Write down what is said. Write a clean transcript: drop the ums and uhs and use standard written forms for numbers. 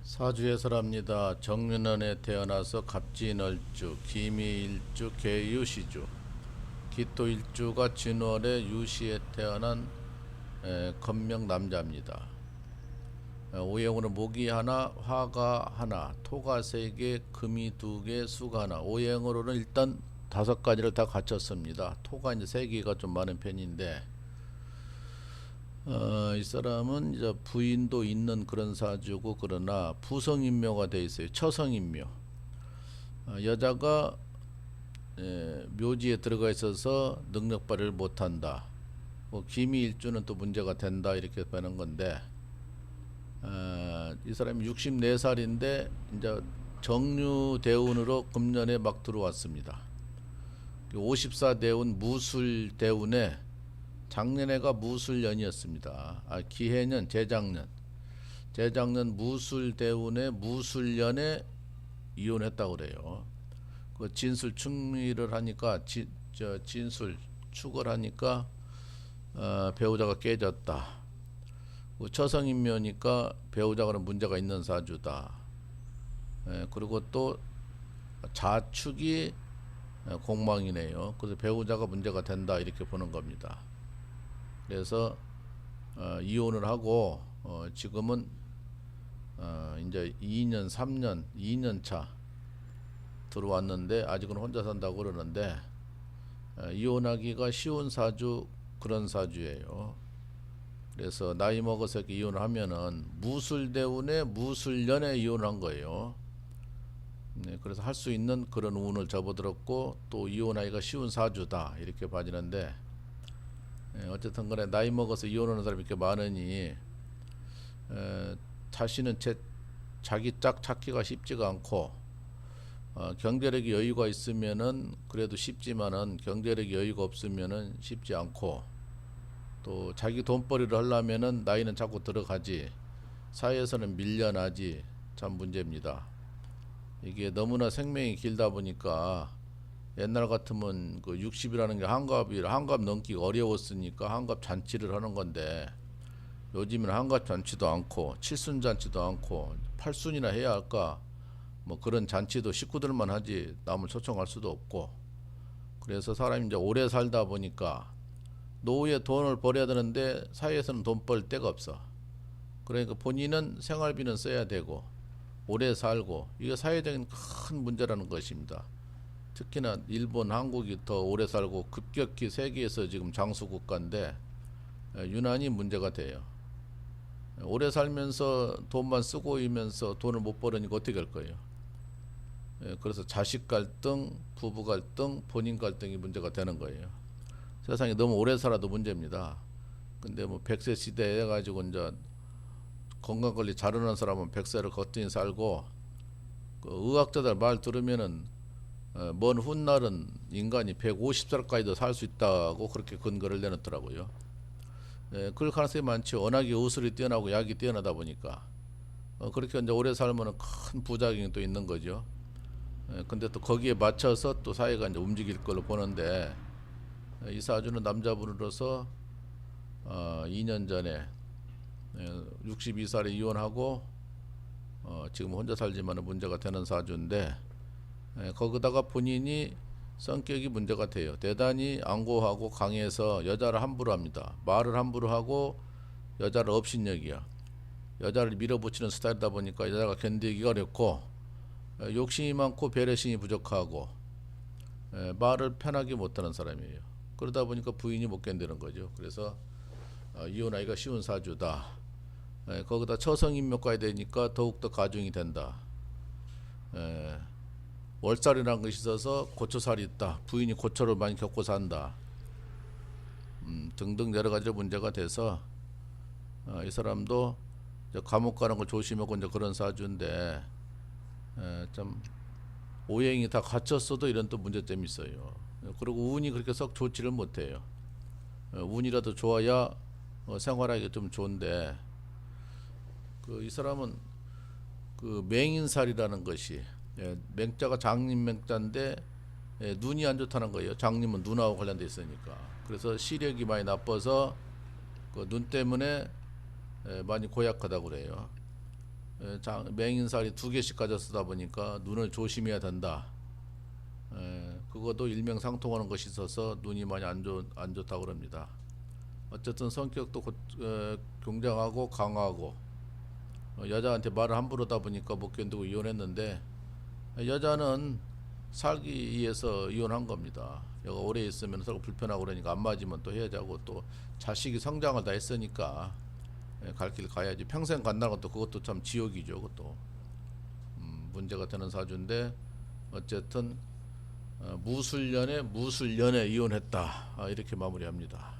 사주에서랍니다. 정윤원에 태어나서 갑진얼주, 기미일주, 계유시주, 기토일주가 진월에 유시에 태어난 건명 남자입니다. 오행으로 목이 하나, 화가 하나, 토가 세 개, 금이 두 개, 수가 하나. 오행으로는 일단 다섯 가지를 다 갖췄습니다. 토가 이제 세 개가 좀 많은 편인데, 이 사람은 이제 부인도 있는 그런 사주고, 그러나 부성인묘가 돼 있어요. 처성인묘. 여자가 묘지에 들어가 있어서 능력 발휘를 못한다. 뭐 기미일주는 또 문제가 된다 이렇게 보는 건데, 이 사람이 64살인데 이제 정유대운으로 금년에 막 들어왔습니다. 54대운 무술대운에 작년에가 무술년이었습니다. 기해년 재작년 무술대운에 무술년에 이혼했다고 그래요. 그 진술 충리를 하니까 진술 축을 하니까 배우자가 깨졌다. 그 처성인묘니까 배우자가 문제가 있는 사주다. 그리고 또 자축이 공망이네요. 그래서 배우자가 문제가 된다 이렇게 보는 겁니다. 그래서 이혼을 하고 지금은 이제 2년 3년 2년 차 들어왔는데 아직은 혼자 산다고 그러는데, 이혼하기가 쉬운 사주, 그런 사주예요. 그래서 나이 먹어서 이렇게 이혼을 하면은 무술대운에 무술년에 이혼한 거예요. 네, 그래서 할 수 있는 그런 운을 접어들었고, 또 이혼하기가 쉬운 사주다 이렇게 봐지는데, 어쨌든 간에 나이 먹어서 이혼하는 사람이 이렇게 많으니 자신은 자기 짝 찾기가 쉽지가 않고, 경제력이 여유가 있으면은 그래도 쉽지만은 경제력이 여유가 없으면은 쉽지 않고, 또 자기 돈벌이를 하려면은 나이는 자꾸 들어가지, 사회에서는 밀려나지. 참 문제입니다. 이게 너무나 생명이 길다 보니까, 옛날 같으면 그 60이라는 게 한갑 넘기가 어려웠으니까 한갑 잔치를 하는 건데, 요즘은 한갑 잔치도 않고 칠순 잔치도 않고 팔순이나 해야 할까, 뭐 그런 잔치도 식구들만 하지 남을 초청할 수도 없고. 그래서 사람이 이제 오래 살다 보니까 노후에 돈을 벌어야 되는데 사회에서는 돈 벌 데가 없어. 그러니까 본인은 생활비는 써야 되고 오래 살고, 이게 사회적인 큰 문제라는 것입니다. 특히나 일본, 한국이 더 오래 살고 급격히 세계에서 지금 장수 국가인데 유난히 문제가 돼요. 오래 살면서 돈만 쓰고 이면서 돈을 못 벌으니까 어떻게 할 거예요? 그래서 자식 갈등, 부부 갈등, 본인 갈등이 문제가 되는 거예요. 세상에 너무 오래 살아도 문제입니다. 근데 뭐 100세 시대 해가지고 이제 건강관리 잘하는 사람은 100세를 거뜬히 살고, 그 의학자들 말 들으면은 먼 훗날은 인간이 150살까지도 살 수 있다고 그렇게 근거를 내놓더라고요. 그럴 가능성이 많죠. 워낙에 의술이 뛰어나고 약이 뛰어나다 보니까. 그렇게 이제 오래 살면은 큰 부작용이 또 있는 거죠. 근데 또 거기에 맞춰서 또 사회가 이제 움직일 걸로 보는데, 이 사주는 남자분으로서 2년 전에 62살에 이혼하고 지금 혼자 살지만 문제가 되는 사주인데, 거기다가 본인이 성격이 문제가 돼요. 대단히 안고하고 강해서 여자를 함부로 합니다. 말을 함부로 하고 여자를 업신여기야. 여자를 밀어붙이는 스타일이다 보니까 여자가 견디기가 어렵고, 욕심이 많고 배려심이 부족하고, 말을 편하게 못하는 사람이에요. 그러다 보니까 부인이 못 견디는 거죠. 그래서 이혼하기가 쉬운 사주다. 거기다 처성인묘까지 되니까 더욱더 가중이 된다. 월살이라는 것이 있어서 고초살이 있다. 부인이 고초를 많이 겪고 산다. 등등 여러 가지 문제가 돼서 이 사람도 이제 감옥 가는 걸 조심하고 이제 그런 사주인데, 좀 오행이 다 갖췄어도 이런 또 문제점이 있어요. 그리고 운이 그렇게 썩 좋지를 못해요. 운이라도 좋아야 생활하기 좀 좋은데, 이 사람은 그 맹인살이라는 것이, 맹자가 장님 맹자인데 눈이 안 좋다는 거예요. 장님은 눈하고 관련돼 있으니까. 그래서 시력이 많이 나빠서 그 눈 때문에 많이 고약하다고 그래요. 맹인살이 2개씩 가졌다 보니까 눈을 조심해야 된다. 그것도 일명상통하는 것이 있어서 눈이 많이 안 좋다고 그럽니다. 어쨌든 성격도 굉장하고 강하고 여자한테 말을 함부로 하다 보니까 못 견디고 이혼했는데 여자는 살기 위해서 이혼한 겁니다. 여가 오래 있으면 서로 불편하고 그러니까 안 맞으면 또 헤어자고 또 자식이 성장을 다 했으니까 갈 길 가야지. 평생 간다는 것도 그것도 참 지옥이죠. 그것도 문제가 되는 사주인데 어쨌든 무술년에 이혼했다. 이렇게 마무리합니다.